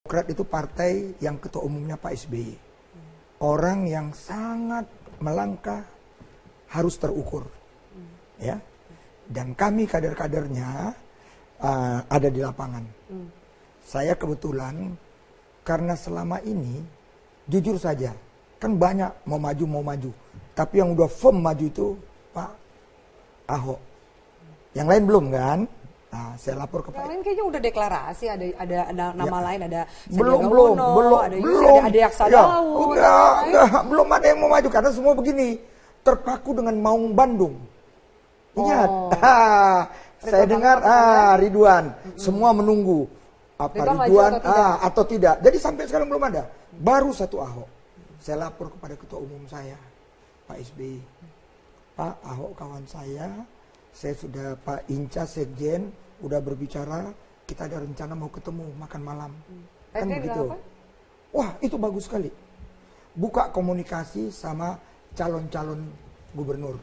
Demokrat itu partai yang ketua umumnya Pak SBY. Orang yang sangat melangkah harus terukur. Ya. Dan kami kader-kadernya ada di lapangan. Saya kebetulan karena selama ini jujur saja kan banyak mau maju. Tapi yang udah firm maju itu Pak Ahok. Yang lain belum kan? Nah, saya lapor ke Pak. Yang lain kayaknya udah deklarasi, ada nama lain, ada belum, ada Yaksa Daud. Belum ada yang mau maju karena semua begini terpaku dengan Maung Bandung. Ingat, saya dengar Ridwan, semua menunggu apa Ridwan atau tidak. Jadi sampai sekarang belum ada. Baru satu Ahok. Saya lapor kepada ketua umum saya, Pak SBY. Pak Ahok kawan saya sudah Pak Inca Sekjen udah berbicara, kita ada rencana mau ketemu makan malam. Kan begitu. Wah, itu bagus sekali. Buka komunikasi sama calon-calon gubernur.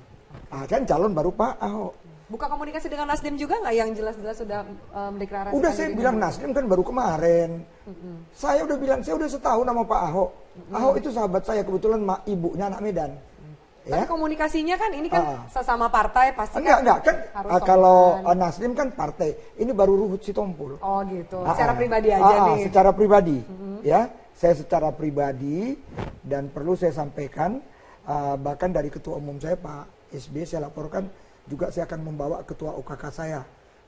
Kan calon baru Pak Ahok. Buka komunikasi dengan Nasdem juga nggak yang jelas-jelas sudah mendeklarasikan? Udah saya bilang Nasdem kan baru kemarin. Saya udah bilang, saya udah setahun sama Pak Ahok. Ahok itu sahabat saya, kebetulan ibunya anak Medan. Tapi komunikasinya kan ini kan sesama partai pasti enggak kan kalau Nasdem kan partai, ini baru Ruhut Sitompul. Oh gitu, secara pribadi aja nih. Secara pribadi, ya, saya secara pribadi dan perlu saya sampaikan, bahkan dari ketua umum saya Pak SBY saya laporkan juga saya akan membawa ketua OKK saya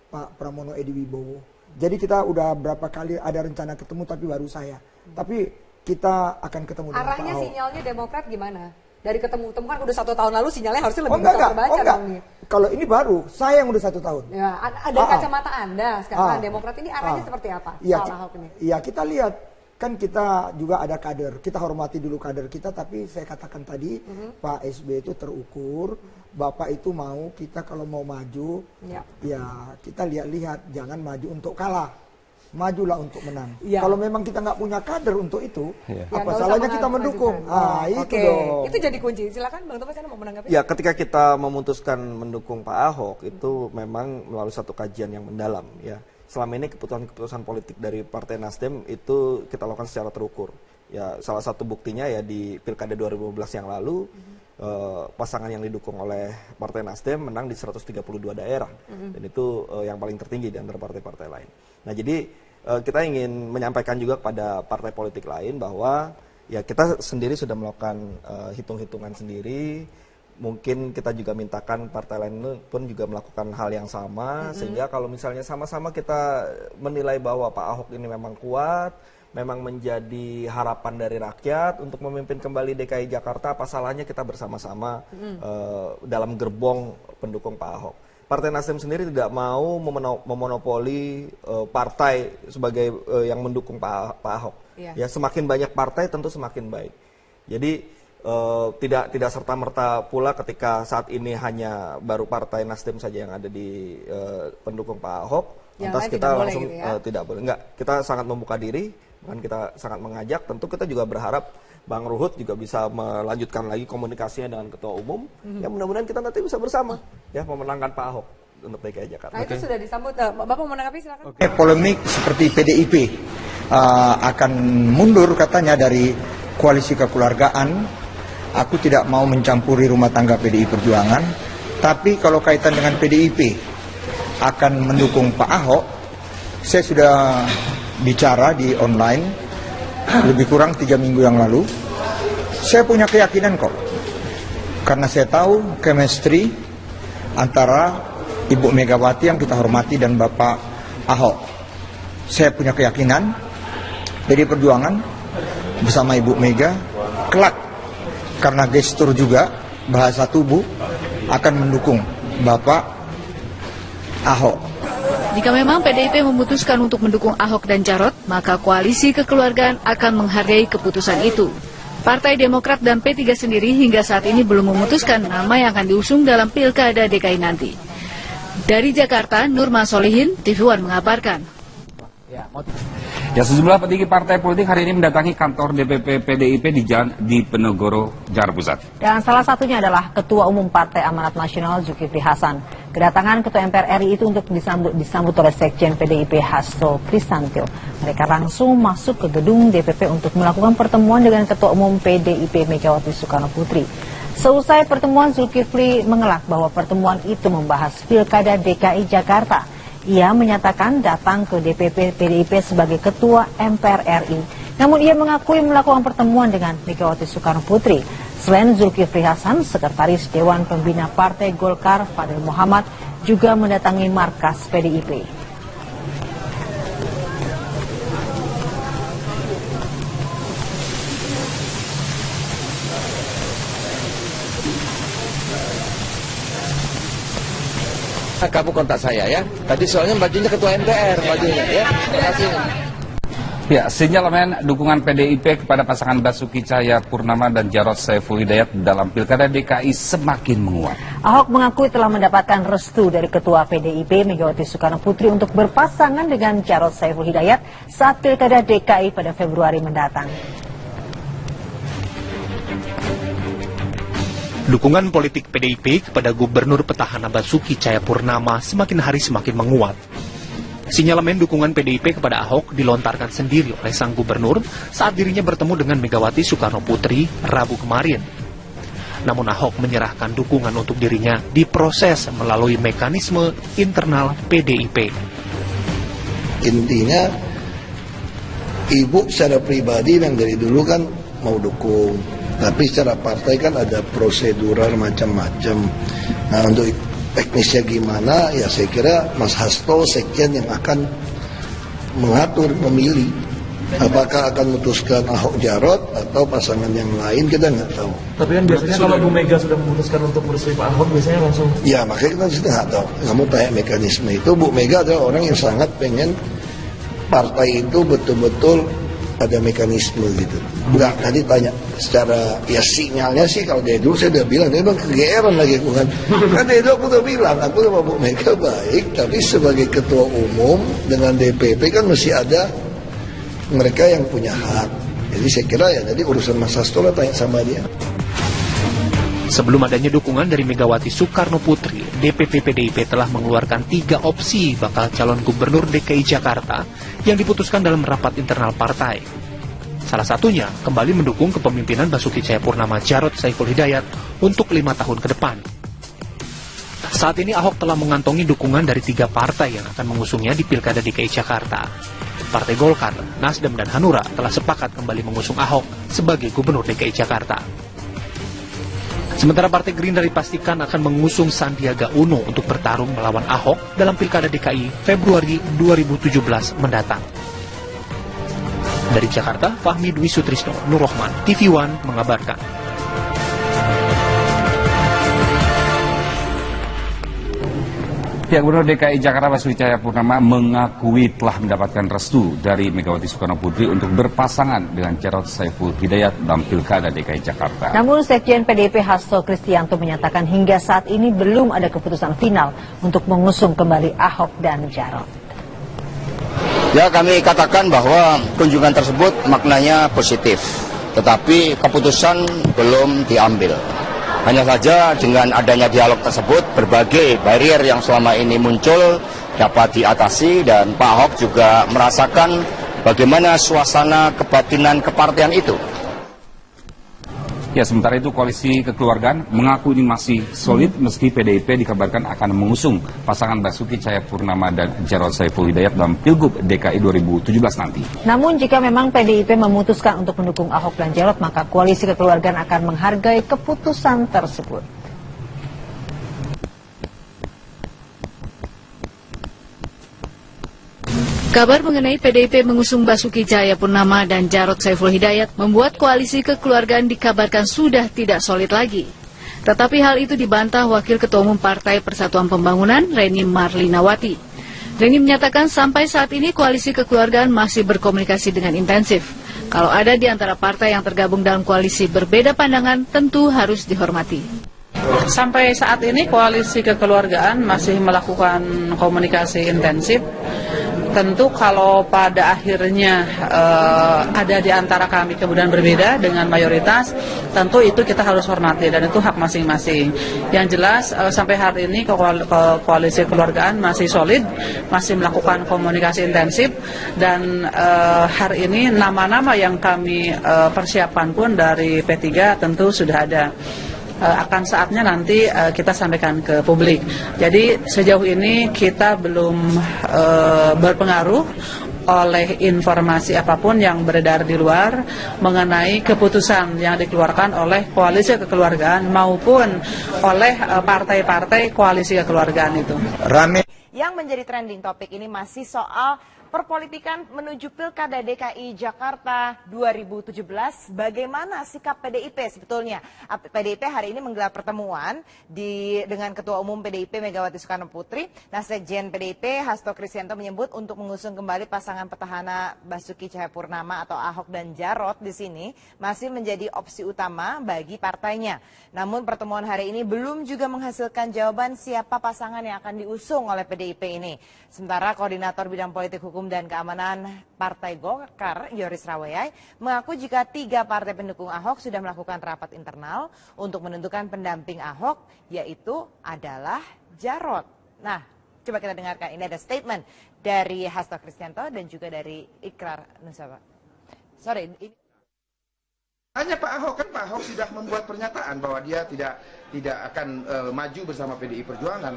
Pak Pramono Edi Wibowo. Jadi kita udah berapa kali ada rencana ketemu tapi baru saya. Tapi kita akan ketemu dengan Pak Ahok. Arahnya sinyalnya Demokrat gimana? Dari ketemu kan udah 1 tahun lalu sinyalnya harusnya lebih bisa terbaca dong nih. Kalau ini baru, saya yang udah 1 tahun. Ya, ada kacamata Anda sekarang Demokrat ini arahnya seperti apa? Soal Ahok ini. Iya, kita lihat kan kita juga ada kader. Kita hormati dulu kader kita, tapi saya katakan tadi Pak SBY itu terukur. Bapak itu mau kita kalau mau maju, ya kita lihat-lihat, jangan maju untuk kalah. Majulah untuk menang. Ya. Kalau memang kita nggak punya kader untuk itu, apa salahnya kita mendukung? Itu dong. Itu jadi kunci. Silakan Bang Tobas, Anda mau menanggapi? Ya, ketika kita memutuskan mendukung Pak Ahok itu memang melalui satu kajian yang mendalam. Ya, selama ini keputusan-keputusan politik dari Partai Nasdem itu kita lakukan secara terukur. Ya, salah satu buktinya ya di Pilkada 2015 yang lalu. Pasangan yang didukung oleh Partai Nasdem menang di 132 daerah dan itu yang paling tertinggi di antara partai-partai lain. Nah, jadi kita ingin menyampaikan juga kepada partai politik lain bahwa ya kita sendiri sudah melakukan hitung-hitungan sendiri. Mungkin kita juga mintakan partai lain pun juga melakukan hal yang sama sehingga kalau misalnya sama-sama kita menilai bahwa Pak Ahok ini memang kuat, memang menjadi harapan dari rakyat untuk memimpin kembali DKI Jakarta, apa salahnya kita bersama-sama dalam gerbong pendukung Pak Ahok. Partai Nasdem sendiri tidak mau memonopoli partai sebagai yang mendukung Pak Ahok. Ya, semakin banyak partai tentu semakin baik. Jadi tidak serta-merta pula ketika saat ini hanya baru Partai Nasdem saja yang ada di pendukung Pak Ahok, lantas kita langsung tidak boleh. Enggak, kita sangat membuka diri. Dan kita sangat mengajak, tentu kita juga berharap Bang Ruhut juga bisa melanjutkan lagi komunikasinya dengan Ketua Umum. Ya mudah-mudahan kita nanti bisa bersama ya memenangkan Pak Ahok untuk DKI Jakarta. Nah, itu sudah disambut. Bapak mau menanggapi silakan. Polemik seperti PDIP akan mundur katanya dari koalisi kekeluargaan. Aku tidak mau mencampuri rumah tangga PDI Perjuangan. Tapi kalau kaitan dengan PDIP akan mendukung Pak Ahok, saya sudah bicara di online lebih kurang 3 minggu yang lalu. Saya punya keyakinan kok, karena saya tahu chemistry antara Ibu Megawati yang kita hormati dan Bapak Ahok. Saya punya keyakinan PDI Perjuangan bersama Ibu Mega kelak, karena gestur juga bahasa tubuh, akan mendukung Bapak Ahok. Jika memang PDIP memutuskan untuk mendukung Ahok dan Jarot, maka koalisi kekeluargaan akan menghargai keputusan itu. Partai Demokrat dan P3 sendiri hingga saat ini belum memutuskan nama yang akan diusung dalam Pilkada DKI nanti. Dari Jakarta, Nurma Solihin, TV One mengabarkan. Ya, sejumlah petinggi partai politik hari ini mendatangi kantor DPP PDIP di Penogoro, Jakarta Pusat. Dan salah satunya adalah Ketua Umum Partai Amanat Nasional Zulkifli Hasan. Kedatangan Ketua MPR RI itu untuk disambut oleh Sekjen PDIP Hasto Kristianto. Mereka langsung masuk ke gedung DPP untuk melakukan pertemuan dengan Ketua Umum PDIP Megawati Soekarno Putri. Seusai pertemuan, Zulkifli mengelak bahwa pertemuan itu membahas Pilkada DKI Jakarta. Ia menyatakan datang ke DPP PDIP sebagai Ketua MPR RI. Namun ia mengakui melakukan pertemuan dengan Megawati Soekarno Putri. Selain Zulkifli Hasan, Sekretaris Dewan Pembina Partai Golkar Fadil Muhammad juga mendatangi markas PDIP. Kamu kontak saya ya. Tadi soalnya bajunya Ketua MPR bajunya ya. Terima kasih. Ya, sinyalemen dukungan PDIP kepada pasangan Basuki Cahayapurnama dan Jarod Saiful Hidayat dalam Pilkada DKI semakin menguat. Ahok mengakui telah mendapatkan restu dari Ketua PDIP Megawati Soekarno Putri untuk berpasangan dengan Jarod Saiful Hidayat saat Pilkada DKI pada Februari mendatang. Dukungan politik PDIP kepada Gubernur Petahana Basuki Cahayapurnama semakin hari semakin menguat. Sinyalemen dukungan PDIP kepada Ahok dilontarkan sendiri oleh sang gubernur saat dirinya bertemu dengan Megawati Soekarno Putri Rabu kemarin. Namun Ahok menyerahkan dukungan untuk dirinya diproses melalui mekanisme internal PDIP. Intinya, Ibu secara pribadi yang dari dulu kan mau dukung. Tapi secara partai kan ada prosedural macam-macam. Nah, untuk teknisnya gimana, ya saya kira Mas Hasto, Sekjen yang akan mengatur, memilih. Apakah akan memutuskan Ahok Jarot atau pasangan yang lain, kita nggak tahu. Tapi kan biasanya kalau Bu Mega sudah memutuskan untuk merestui Pak Ahok, biasanya langsung... Ya, makanya kita nggak tahu. Kamu tanya mekanisme itu, Bu Mega adalah orang yang sangat pengen partai itu betul-betul ada mekanisme gitu. Enggak, tadi tanya secara ya sinyalnya sih kalau dari dulu saya udah bilang, dia bang kegeeran lagi aku kan. Kan dari dulu aku udah bilang, aku sama Bu Mega baik, tapi sebagai ketua umum dengan DPP kan mesti ada mereka yang punya hak. Jadi saya kira ya tadi urusan Mas Hasto lah tanya sama dia. Sebelum adanya dukungan dari Megawati Soekarno Putri, DPP PDIP telah mengeluarkan 3 opsi bakal calon gubernur DKI Jakarta yang diputuskan dalam rapat internal partai. Salah satunya kembali mendukung kepemimpinan Basuki Cahayapurnama Jarod Saiful Hidayat untuk 5 tahun ke depan. Saat ini Ahok telah mengantongi dukungan dari 3 partai yang akan mengusungnya di Pilkada DKI Jakarta. Partai Golkar, Nasdem, dan Hanura telah sepakat kembali mengusung Ahok sebagai gubernur DKI Jakarta. Sementara Partai Gerindra dipastikan akan mengusung Sandiaga Uno untuk bertarung melawan Ahok dalam Pilkada DKI Februari 2017 mendatang. Dari Jakarta, Fahmi Dwi Sutrisno, Nur Rohman, TV One mengabarkan. Pihak Gubernur DKI Jakarta Basuki Cahayapurnama mengakui telah mendapatkan restu dari Megawati Soekarno Putri untuk berpasangan dengan Jarod Saiful Hidayat dalam Pilkada DKI Jakarta. Namun Sekjen PDIP Hasto Kristianto menyatakan hingga saat ini belum ada keputusan final untuk mengusung kembali Ahok dan Jarod. Ya, kami katakan bahwa kunjungan tersebut maknanya positif, tetapi keputusan belum diambil. Hanya saja dengan adanya dialog tersebut, berbagai barrier yang selama ini muncul dapat diatasi dan Pak Ahok juga merasakan bagaimana suasana kebatinan kepartian itu. Ya, sementara itu Koalisi Kekeluargaan mengaku ini masih solid meski PDIP dikabarkan akan mengusung pasangan Basuki Cahayapurnama dan Jarod Saiful Hidayat dalam Pilgub DKI 2017 nanti. Namun jika memang PDIP memutuskan untuk mendukung Ahok dan Jarod, maka Koalisi Kekeluargaan akan menghargai keputusan tersebut. Kabar mengenai PDIP mengusung Basuki Cahayapurnama dan Jarod Saiful Hidayat membuat Koalisi Kekeluargaan dikabarkan sudah tidak solid lagi. Tetapi hal itu dibantah Wakil Ketua Umum Partai Persatuan Pembangunan, Reni Marlinawati. Reni menyatakan sampai saat ini Koalisi Kekeluargaan masih berkomunikasi dengan intensif. Kalau ada di antara partai yang tergabung dalam koalisi berbeda pandangan, tentu harus dihormati. Sampai saat ini Koalisi Kekeluargaan masih melakukan komunikasi intensif. Tentu kalau pada akhirnya ada di antara kami kemudian berbeda dengan mayoritas, tentu itu kita harus hormati dan itu hak masing-masing. Yang jelas sampai hari ini koalisi keluargaan masih solid, masih melakukan komunikasi intensif, dan hari ini nama-nama yang kami persiapkan pun dari P3 tentu sudah ada. Akan saatnya nanti kita sampaikan ke publik. Jadi sejauh ini kita belum berpengaruh oleh informasi apapun yang beredar di luar mengenai keputusan yang dikeluarkan oleh koalisi kekeluargaan maupun oleh partai-partai koalisi kekeluargaan itu. Rame. Yang menjadi trending topik ini masih soal perpolitikan menuju Pilkada DKI Jakarta 2017, bagaimana sikap PDIP sebetulnya? PDIP hari ini menggelar pertemuan dengan Ketua Umum PDIP Megawati Soekarno Putri. Nah, Sekjen PDIP Hasto Kristianto menyebut untuk mengusung kembali pasangan petahana Basuki Cahayapurnama atau Ahok dan Jarot di sini masih menjadi opsi utama bagi partainya. Namun pertemuan hari ini belum juga menghasilkan jawaban siapa pasangan yang akan diusung oleh PDIP ini. Sementara Koordinator Bidang Politik Hukum dan Keamanan Partai Golkar, Yoris Raweyai, mengaku jika 3 partai pendukung Ahok sudah melakukan rapat internal untuk menentukan pendamping Ahok, yaitu adalah Jarot. Nah, coba kita dengarkan. Ini ada statement dari Hasto Kristianto dan juga dari Ikrar Nusaba. Hanya Pak Ahok, kan Pak Ahok sudah membuat pernyataan bahwa dia tidak akan maju bersama PDI Perjuangan.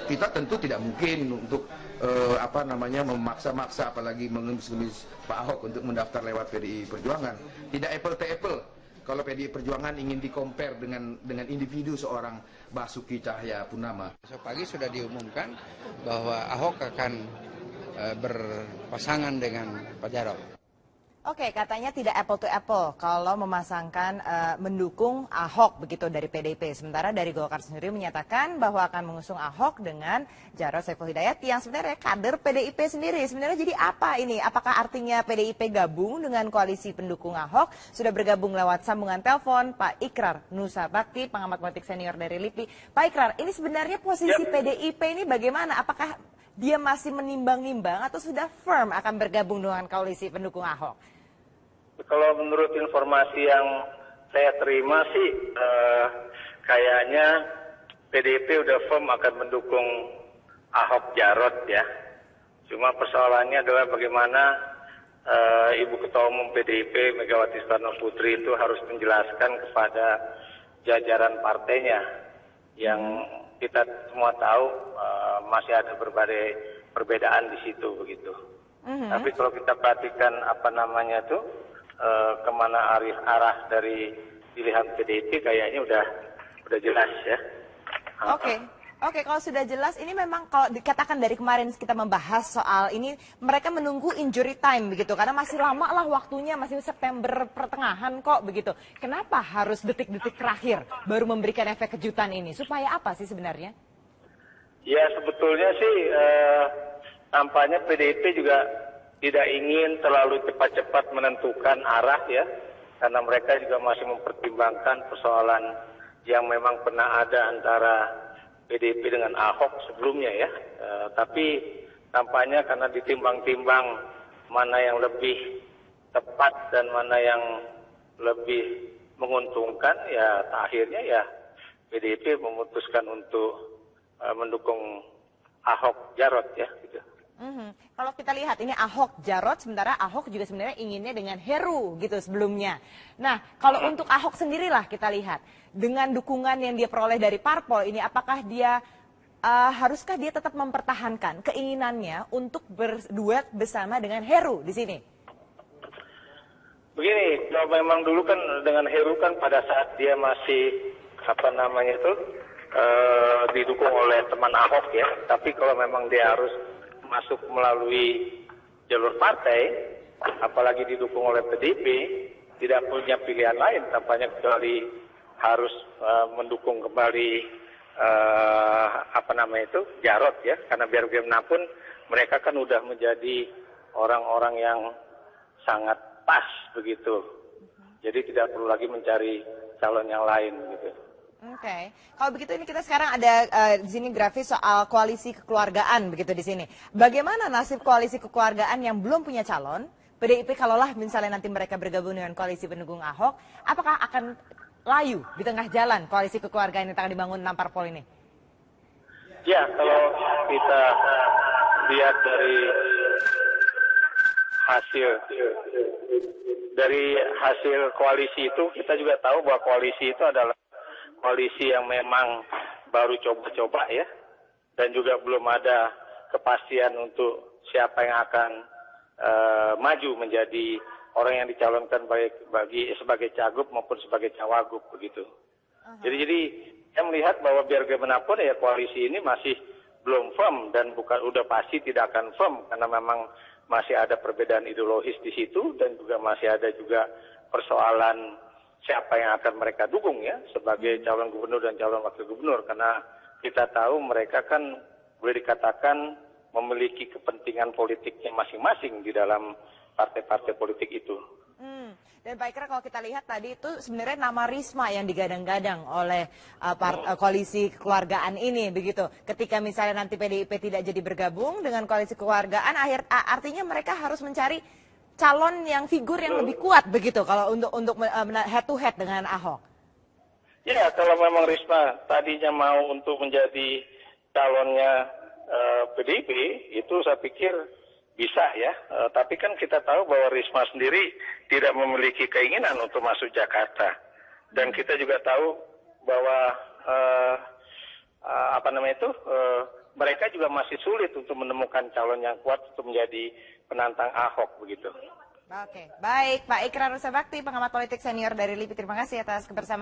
Kita tentu tidak mungkin untuk memaksa-maksa, apalagi mengemis-ngemis Pak Ahok untuk mendaftar lewat PDI Perjuangan. Tidak apple to apple kalau PDI Perjuangan ingin di-compare dengan individu seorang Basuki Cahayapurnama. Besok pagi sudah diumumkan bahwa Ahok akan berpasangan dengan Pak Jarot. Oke, katanya tidak apple to apple kalau memasangkan mendukung Ahok begitu dari PDIP. Sementara dari Golkar sendiri menyatakan bahwa akan mengusung Ahok dengan Jarot Saiful Hidayat yang sebenarnya kader PDIP sendiri. Sebenarnya jadi apa ini? Apakah artinya PDIP gabung dengan koalisi pendukung Ahok? Sudah bergabung lewat sambungan telepon Pak Ikrar Nusa Bakti, pengamat politik senior dari LIPI. Pak Ikrar, ini sebenarnya posisi PDIP ini bagaimana? Apakah dia masih menimbang-nimbang atau sudah firm akan bergabung dengan koalisi pendukung Ahok? Kalau menurut informasi yang saya terima sih, kayaknya PDIP udah firm akan mendukung Ahok Jarot ya. Cuma persoalannya adalah bagaimana Ibu Ketua Umum PDIP Megawati Soekarno Putri itu harus menjelaskan kepada jajaran partainya yang kita semua tahu masih ada berbagai perbedaan di situ begitu. Tapi kalau kita perhatikan kemana arah dari pilihan PDIP kayaknya udah jelas ya. Oke, kalau sudah jelas ini memang kalau dikatakan dari kemarin kita membahas soal ini mereka menunggu injury time begitu karena masih lama lah waktunya, masih September pertengahan kok begitu. Kenapa harus detik-detik terakhir baru memberikan efek kejutan ini? Supaya apa sih sebenarnya? Ya sebetulnya sih tampaknya PDIP juga tidak ingin terlalu cepat-cepat menentukan arah ya, karena mereka juga masih mempertimbangkan persoalan yang memang pernah ada antara PDIP dengan Ahok sebelumnya ya. Tapi tampaknya karena ditimbang-timbang mana yang lebih tepat dan mana yang lebih menguntungkan, ya akhirnya ya PDIP memutuskan untuk mendukung Ahok Jarot ya gitu. Kalau kita lihat ini Ahok Jarot, sementara Ahok juga sebenarnya inginnya dengan Heru gitu sebelumnya. Nah, kalau untuk Ahok sendirilah kita lihat dengan dukungan yang dia peroleh dari parpol ini, apakah dia haruskah dia tetap mempertahankan keinginannya untuk berduet bersama dengan Heru di sini? Begini, kalau memang dulu kan dengan Heru kan pada saat dia masih didukung oleh teman Ahok ya. Tapi kalau memang dia harus masuk melalui jalur partai, apalagi didukung oleh PDIP, tidak punya pilihan lain tampaknya kecuali harus mendukung kembali Jarot ya, karena biar bagaimanapun mereka kan udah menjadi orang-orang yang sangat pas begitu, jadi tidak perlu lagi mencari calon yang lain gitu. Oke, kalau begitu ini kita sekarang ada di sini grafis soal koalisi kekeluargaan begitu di sini. Bagaimana nasib koalisi kekeluargaan yang belum punya calon? PDIP kalaulah misalnya nanti mereka bergabung dengan koalisi pendukung Ahok, apakah akan layu di tengah jalan koalisi kekeluargaan yang akan dibangun 6 parpol ini? Ya, kalau kita lihat dari hasil koalisi itu, kita juga tahu bahwa koalisi itu adalah koalisi yang memang baru coba-coba ya, dan juga belum ada kepastian untuk siapa yang akan maju menjadi orang yang dicalonkan sebagai cagup maupun sebagai cawagup begitu. Jadi saya melihat bahwa biar bagaimanapun ya koalisi ini masih belum firm dan udah pasti tidak akan firm karena memang masih ada perbedaan ideologis di situ dan juga masih ada juga persoalan siapa yang akan mereka dukung ya sebagai calon gubernur dan calon wakil gubernur, karena kita tahu mereka kan boleh dikatakan memiliki kepentingan politiknya masing-masing di dalam partai-partai politik itu. Dan Pak Ikrar, kalau kita lihat tadi itu sebenarnya nama Risma yang digadang-gadang oleh koalisi kekeluargaan ini begitu. Ketika misalnya nanti PDIP tidak jadi bergabung dengan koalisi kekeluargaan, artinya mereka harus mencari calon yang figur yang lebih kuat begitu kalau untuk head to head dengan Ahok. Ya, kalau memang Risma tadinya mau untuk menjadi calonnya PDIP, itu saya pikir bisa ya. Tapi kan kita tahu bahwa Risma sendiri tidak memiliki keinginan untuk masuk Jakarta. Dan kita juga tahu bahwa mereka juga masih sulit untuk menemukan calon yang kuat untuk menjadi penantang Ahok begitu. Oke, baik Pak Ikrar Nusa Bakti, pengamat politik senior dari LIPI. Terima kasih atas kebersamaan.